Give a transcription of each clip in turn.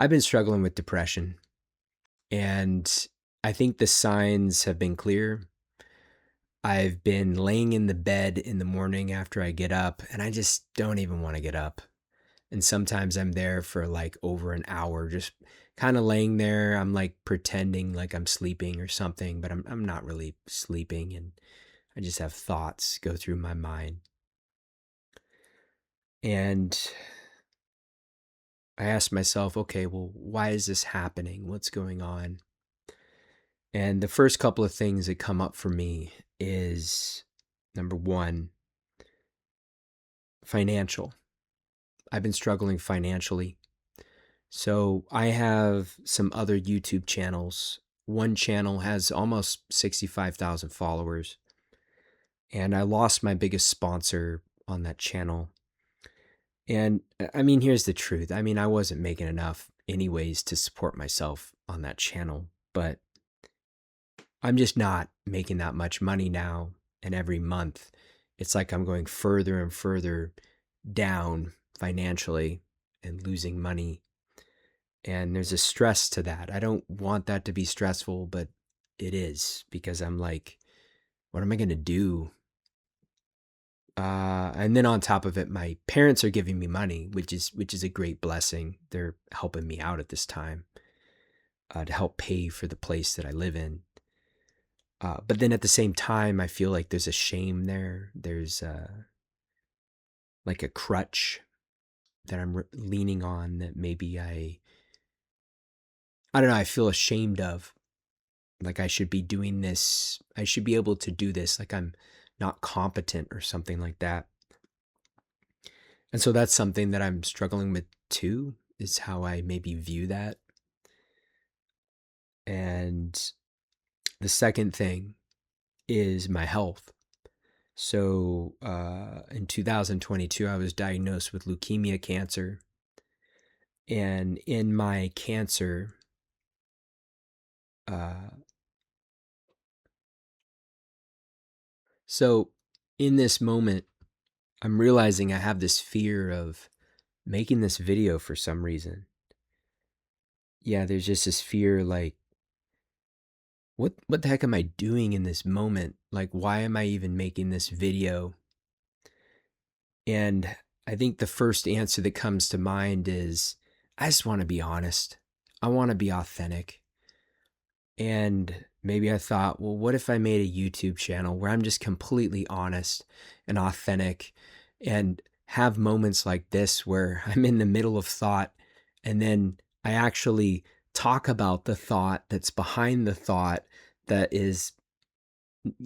I've been struggling with depression, and I think the signs have been clear. I've been laying in the bed in the morning after I get up, and I just don't even want to get up. And sometimes I'm there for like over an hour, just kind of laying there. I'm like pretending like I'm sleeping or something, but I'm not really sleeping, and I just have thoughts go through my mind. And I ask myself, okay, well, why is this happening? What's going on? And the first couple of things that come up for me is number one, financial. I've been struggling financially. So I have some other YouTube channels. One channel has almost 65,000 followers, and I lost my biggest sponsor on that channel. And I mean, here's the truth. I mean, I wasn't making enough anyways to support myself on that channel, but I'm just not making that much money now. And every month, it's like I'm going further and further down financially and losing money. And there's a stress to that. I don't want that to be stressful, but it is because I'm like, what am I going to do? And then on top of it, my parents are giving me money, which is a great blessing. They're helping me out at this time to help pay for the place that I live in. But then at the same time, I feel like there's a shame there. There's like a crutch that I'm leaning on that maybe I don't know, I feel ashamed of. Like I should be doing this. I should be able to do this. Like I'm not competent or something like that. And so that's something that I'm struggling with too, is how I maybe view that. And the second thing is my health. So in 2022, I was diagnosed with leukemia cancer. And in my cancer, uh, so in this moment, I'm realizing I have this fear of making this video for some reason. Yeah, there's just this fear like, what the heck am I doing in this moment? Like, why am I even making this video? And I think the first answer that comes to mind is I just want to be honest. I want to be authentic. And maybe I thought, well, what if I made a YouTube channel where I'm just completely honest and authentic and have moments like this where I'm in the middle of thought and then I actually talk about the thought that's behind the thought that is,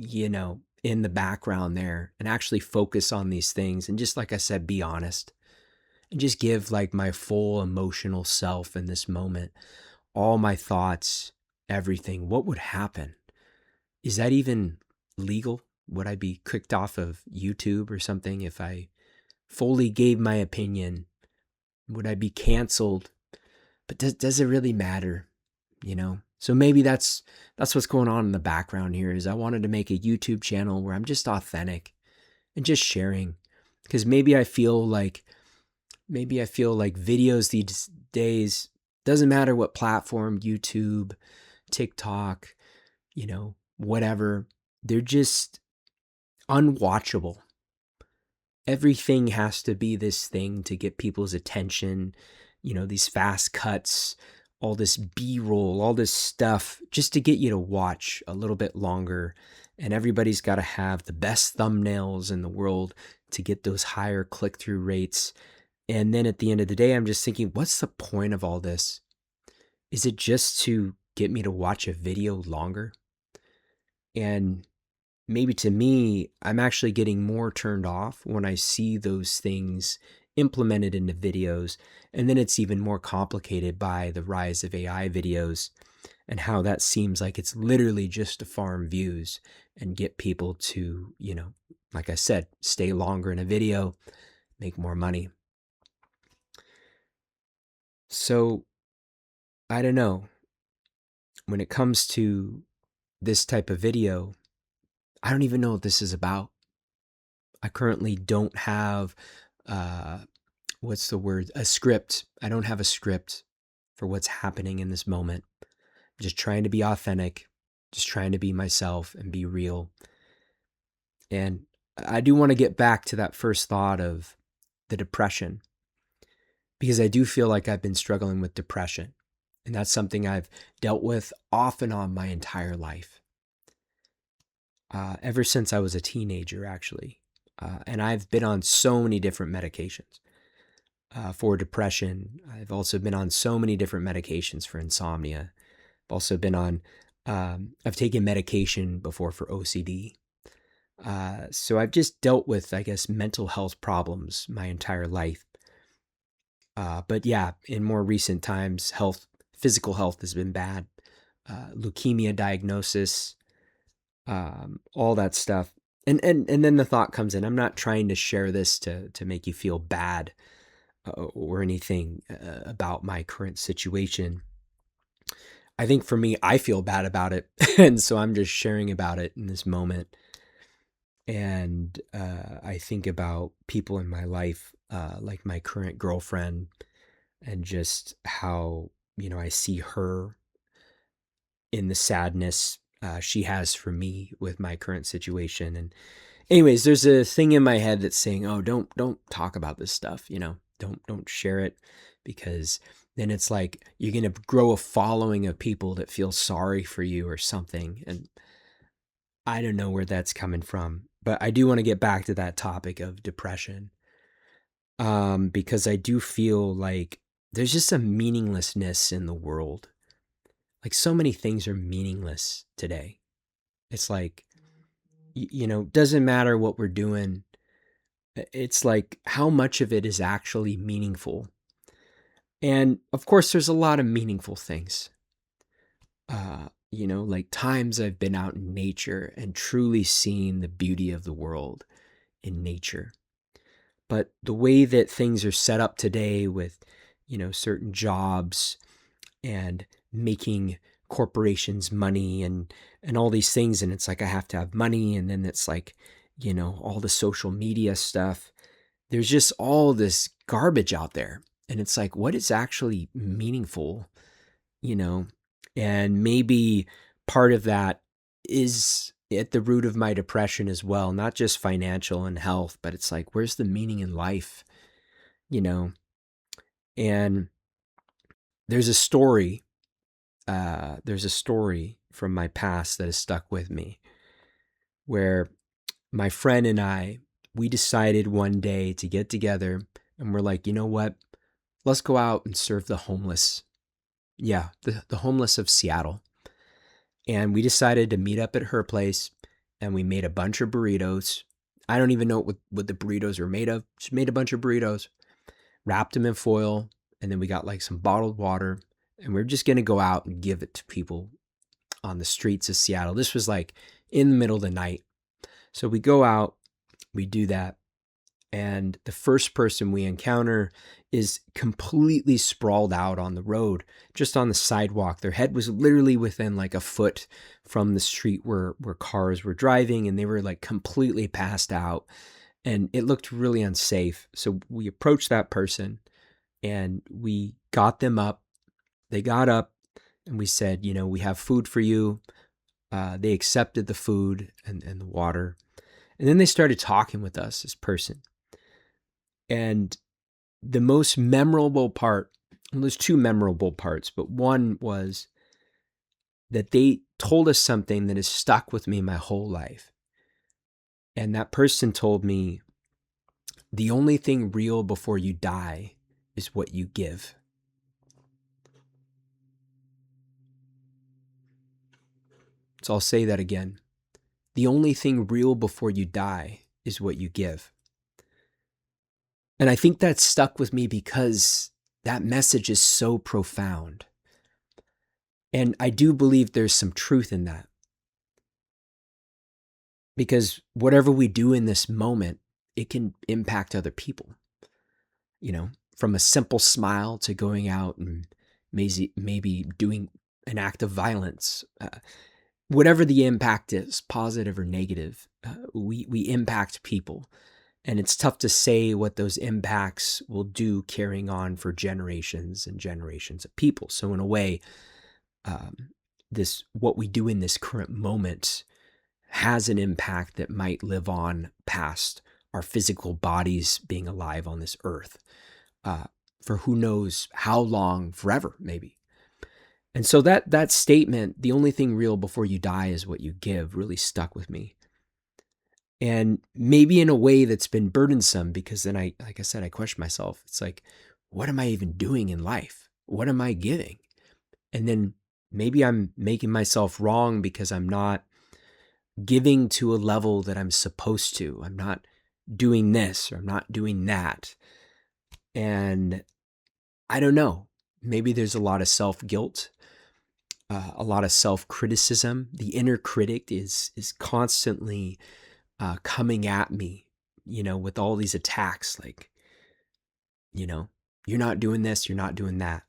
in the background there and actually focus on these things. And just like I said, be honest and just give like my full emotional self in this moment, all my thoughts, everything. What would happen? Is that even legal? Would I be kicked off of YouTube or something if I fully gave my opinion? Would I be canceled? But does it really matter? So maybe that's what's going on in the background here is I wanted to make a YouTube channel where I'm just authentic and just sharing, because maybe I feel like videos these days, doesn't matter what platform, YouTube, TikTok, whatever, they're just unwatchable. Everything has to be this thing to get people's attention, these fast cuts, all this B-roll, all this stuff just to get you to watch a little bit longer. And everybody's got to have the best thumbnails in the world to get those higher click-through rates. And then at the end of the day, I'm just thinking, what's the point of all this? Is it just to get me to watch a video longer? And maybe to me, I'm actually getting more turned off when I see those things implemented into videos. And then it's even more complicated by the rise of AI videos and how that seems like it's literally just to farm views and get people to, like I said, stay longer in a video, make more money. So I don't know. When it comes to this type of video, I don't even know what this is about. I currently don't have, what's the word? A script. I don't have a script. for what's happening in this moment. I'm just trying to be authentic, just trying to be myself and be real. And I do want to get back to that first thought of the depression, because I do feel like I've been struggling with depression. And that's something I've dealt with off and on my entire life. Ever since I was a teenager, actually. And I've been on so many different medications for depression. I've also been on so many different medications for insomnia. I've also been on, I've taken medication before for OCD. So I've just dealt with, I guess, mental health problems my entire life. But yeah, in more recent times, physical health has been bad. Leukemia diagnosis, all that stuff. And then the thought comes in, I'm not trying to share this to make you feel bad or anything about my current situation. I think for me, I feel bad about it. And so I'm just sharing about it in this moment. And I think about people in my life, like my current girlfriend, and just how, I see her in the sadness she has for me with my current situation. And anyways, there's a thing in my head that's saying, "Oh, don't talk about this stuff, don't share it, because then it's like you're going to grow a following of people that feel sorry for you or something." And I don't know where that's coming from, but I do want to get back to that topic of depression. Because I do feel like there's just a meaninglessness in the world. Like so many things are meaningless today. It's like, doesn't matter what we're doing. It's like how much of it is actually meaningful. And of course, there's a lot of meaningful things. Like times I've been out in nature and truly seen the beauty of the world in nature. But the way that things are set up today with, certain jobs and making corporations money and all these things, and it's like I have to have money, and then it's like, all the social media stuff. There's just all this garbage out there, and it's like, what is actually meaningful, and maybe part of that is at the root of my depression as well, not just financial and health, but it's like, where's the meaning in life, and there's a story from my past that has stuck with me, where my friend and we decided one day to get together, and we're like, you know what? Let's go out and serve the homeless. Yeah, the homeless of Seattle. And we decided to meet up at her place, and we made a bunch of burritos. I don't even know what the burritos were made of. Just made a bunch of burritos, wrapped them in foil, and then we got like some bottled water, and we're just going to go out and give it to people on the streets of Seattle. This was like in the middle of the night. So we go out, we do that, and the first person we encounter is completely sprawled out on the road, just on the sidewalk. Their head was literally within like a foot from the street where cars were driving, and they were like completely passed out, and it looked really unsafe. So we approached that person and we got them up. They got up, and we said, we have food for you. They accepted the food and the water. And then they started talking with us, this person. And the most memorable part, well, there's two memorable parts, but one was that they told us something that has stuck with me my whole life. And that person told me, the only thing real before you die is what you give. So I'll say that again. The only thing real before you die is what you give. And I think that stuck with me because that message is so profound. And I do believe there's some truth in that. Because whatever we do in this moment, it can impact other people. From a simple smile to going out and maybe doing an act of violence. Whatever the impact is, positive or negative, we impact people. And it's tough to say what those impacts will do carrying on for generations and generations of people. So in a way, what we do in this current moment has an impact that might live on past our physical bodies being alive on this earth, for who knows how long, forever maybe. And so that statement, the only thing real before you die is what you give, really stuck with me. And maybe in a way that's been burdensome, because then like I said, I question myself. It's like, what am I even doing in life? What am I giving? And then maybe I'm making myself wrong because I'm not giving to a level that I'm supposed to. I'm not doing this or I'm not doing that. And I don't know. Maybe there's a lot of self-guilt, a lot of self-criticism. The inner critic is constantly coming at me, with all these attacks, like, you're not doing this, you're not doing that.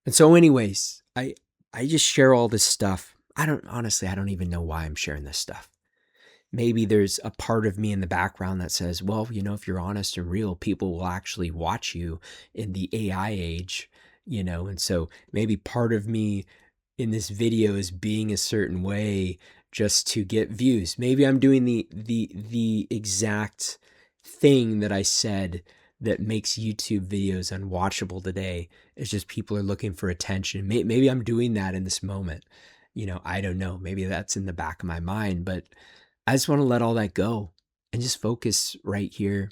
And so anyways, I just share all this stuff. I don't even know why I'm sharing this stuff. Maybe there's a part of me in the background that says, well, if you're honest and real, people will actually watch you in the AI age, and so maybe part of me in this video is being a certain way just to get views. Maybe I'm doing the exact thing that I said that makes YouTube videos unwatchable today. It's just people are looking for attention. Maybe I'm doing that in this moment. I don't know. Maybe that's in the back of my mind, but I just want to let all that go and just focus right here.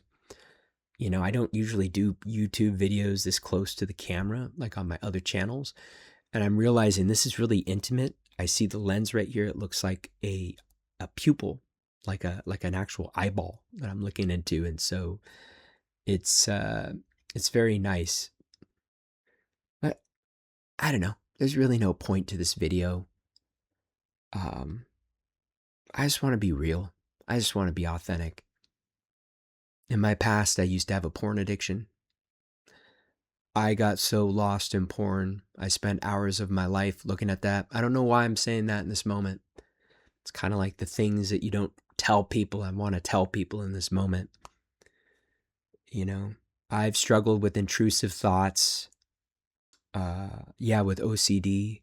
I don't usually do YouTube videos this close to the camera like on my other channels. And I'm realizing this is really intimate. I see the lens right here. It looks like a pupil, like an actual eyeball that I'm looking into. And so it's very nice. But I don't know. There's really no point to this video. I just want to be real. I just want to be authentic. In my past, I used to have a porn addiction. I got so lost in porn. I spent hours of my life looking at that. I don't know why I'm saying that in this moment. It's kind of like the things that you don't tell people. I want to tell people in this moment. I've struggled with intrusive thoughts. With OCD.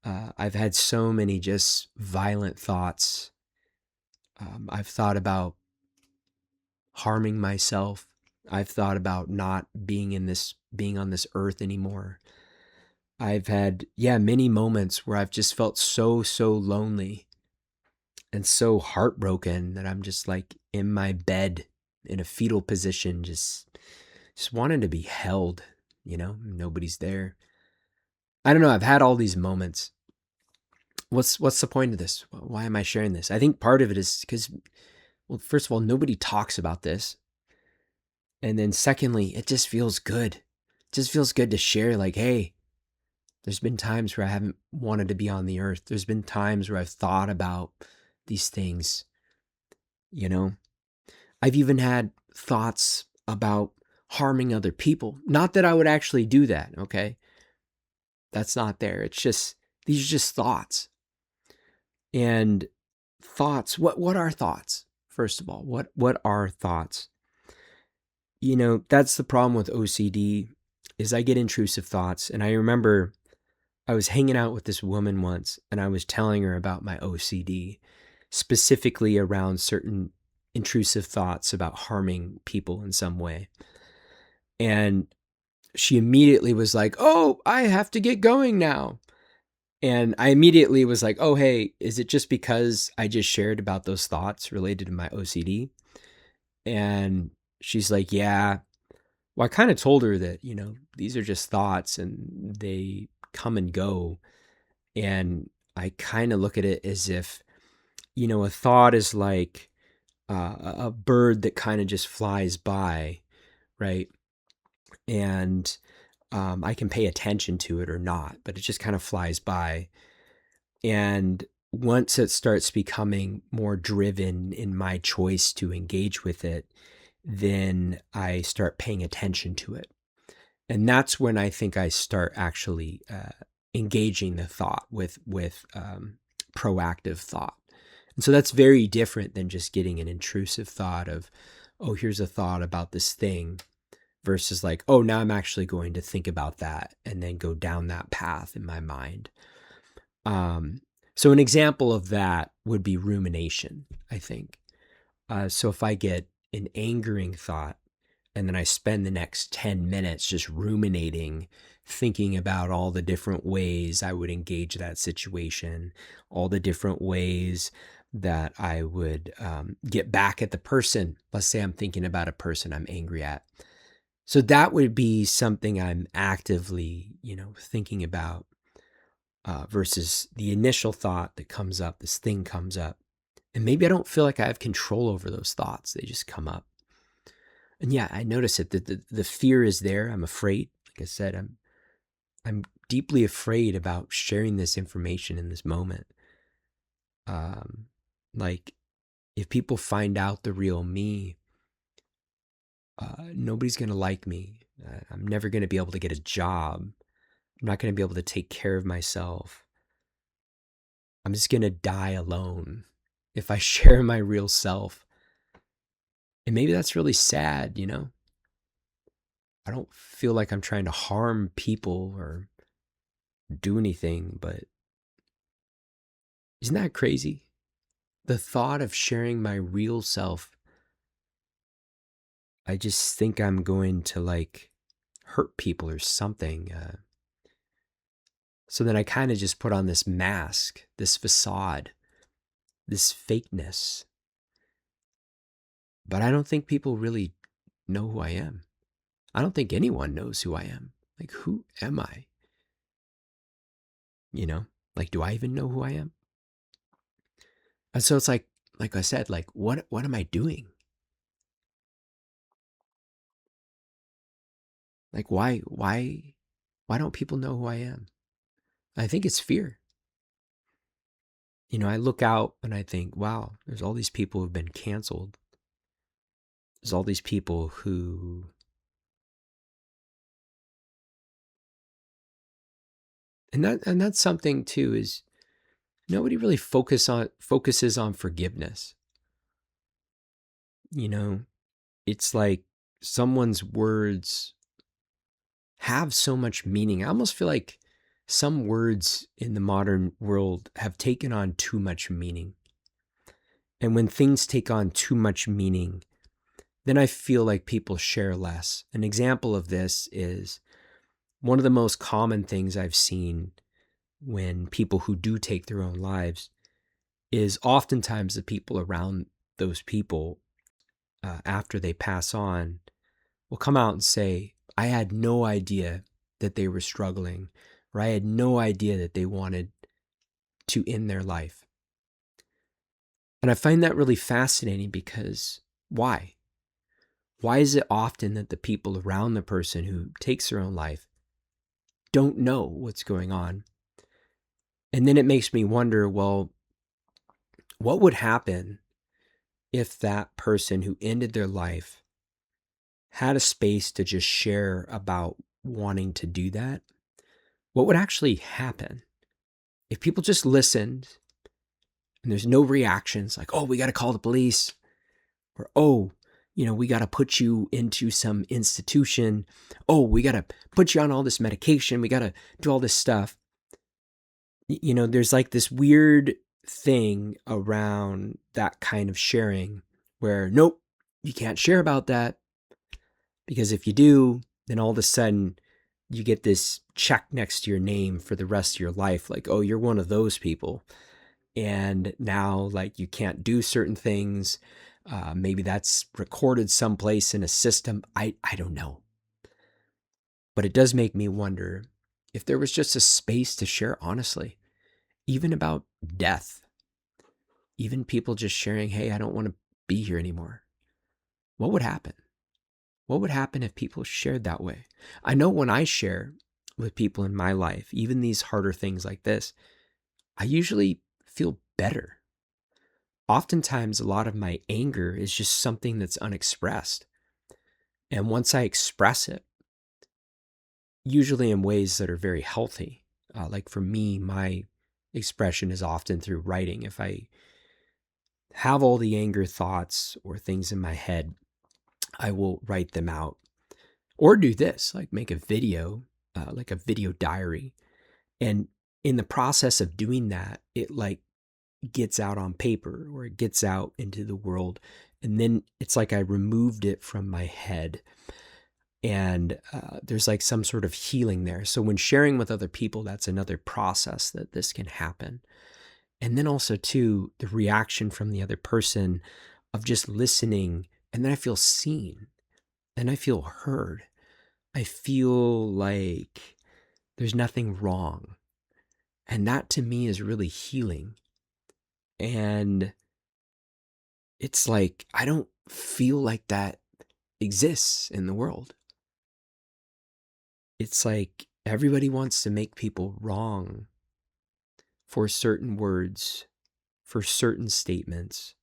I've had so many just violent thoughts. I've thought about harming myself. I've thought about not being on this earth anymore. I've had, many moments where I've just felt so lonely and so heartbroken that I'm just like in my bed in a fetal position, just wanting to be held, nobody's there. I don't know. I've had all these moments. What's the point of this? Why am I sharing this? I think part of it is because, well, first of all, nobody talks about this. And then secondly, it just feels good. It just feels good to share, like, hey, there's been times where I haven't wanted to be on the earth. There's been times where I've thought about these things, I've even had thoughts about harming other people. Not that I would actually do that, okay? That's not there. It's just, these are just thoughts. And thoughts, what are thoughts? First of all, what are thoughts? That's the problem with OCD, is I get intrusive thoughts. And I remember I was hanging out with this woman once and I was telling her about my OCD, specifically around certain intrusive thoughts about harming people in some way. And she immediately was like, oh, I have to get going now. And I immediately was like, oh, hey, is it just because I just shared about those thoughts related to my OCD? And she's like, yeah. Well, I kind of told her that, these are just thoughts and they come and go. And I kind of look at it as if, a thought is like a bird that kind of just flies by, right? And I can pay attention to it or not, but it just kind of flies by. And once it starts becoming more driven in my choice to engage with it, then I start paying attention to it. And that's when I think I start actually engaging the thought with proactive thought. And so that's very different than just getting an intrusive thought of, oh, here's a thought about this thing, versus like, oh, now I'm actually going to think about that and then go down that path in my mind. So an example of that would be rumination, I think. So if I get an angering thought and then I spend the next 10 minutes just ruminating, thinking about all the different ways I would engage that situation, all the different ways that I would get back at the person. Let's say I'm thinking about a person I'm angry at. So that would be something I'm actively, thinking about versus the initial thought that comes up, this thing comes up. And maybe I don't feel like I have control over those thoughts. They just come up. And yeah, I notice it that the fear is there. I'm afraid. Like I said, I'm deeply afraid about sharing this information in this moment. Like if people find out the real me, nobody's going to like me. I'm never going to be able to get a job. I'm not going to be able to take care of myself. I'm just going to die alone if I share my real self. And maybe that's really sad, I don't feel like I'm trying to harm people or do anything, but isn't that crazy? The thought of sharing my real self, I just think I'm going to like hurt people or something. So then I kind of just put on this mask, this facade, this fakeness. But I don't think people really know who I am. I don't think anyone knows who I am. Like, who am I? Like, do I even know who I am? And so it's like I said, like, what am I doing? Like, why don't people know who I am? I think it's fear. I look out and I think, wow, there's all these people who've been canceled. There's all these people who, and that's something too, is nobody really focuses on forgiveness. It's like someone's words have so much meaning. I almost feel like some words in the modern world have taken on too much meaning. And when things take on too much meaning, then I feel like people share less. An example of this is one of the most common things I've seen when people who do take their own lives is oftentimes the people around those people after they pass on will come out and say, I had no idea that they were struggling, or I had no idea that they wanted to end their life. And I find that really fascinating because why? Why is it often that the people around the person who takes their own life don't know what's going on? And then it makes me wonder, well, what would happen if that person who ended their life had a space to just share about wanting to do that? What would actually happen if people just listened and there's no reactions like, oh, we got to call the police, or, oh, we got to put you into some institution. Oh, we got to put you on all this medication. We got to do all this stuff. There's like this weird thing around that kind of sharing where, nope, you can't share about that, because if you do, then all of a sudden you get this check next to your name for the rest of your life. Like, oh, you're one of those people. And now, like, you can't do certain things. Maybe that's recorded someplace in a system. I don't know. But it does make me wonder if there was just a space to share honestly, even about death, even people just sharing, hey, I don't want to be here anymore. What would happen? What would happen if people shared that way? I know when I share with people in my life, even these harder things like this, I usually feel better. Oftentimes, a lot of my anger is just something that's unexpressed. And once I express it, usually in ways that are very healthy, like for me, my expression is often through writing. If I have all the anger thoughts or things in my head, I will write them out. Or do this, like make a video, like a video diary. And in the process of doing that, it like gets out on paper or it gets out into the world. And then it's like I removed it from my head. And there's like some sort of healing there. So when sharing with other people, that's another process that this can happen. And then also, too, the reaction from the other person of just listening. And then I feel seen and I feel heard. I feel like there's nothing wrong. And that to me is really healing. And it's like, I don't feel like that exists in the world. It's like everybody wants to make people wrong for certain words, for certain statements.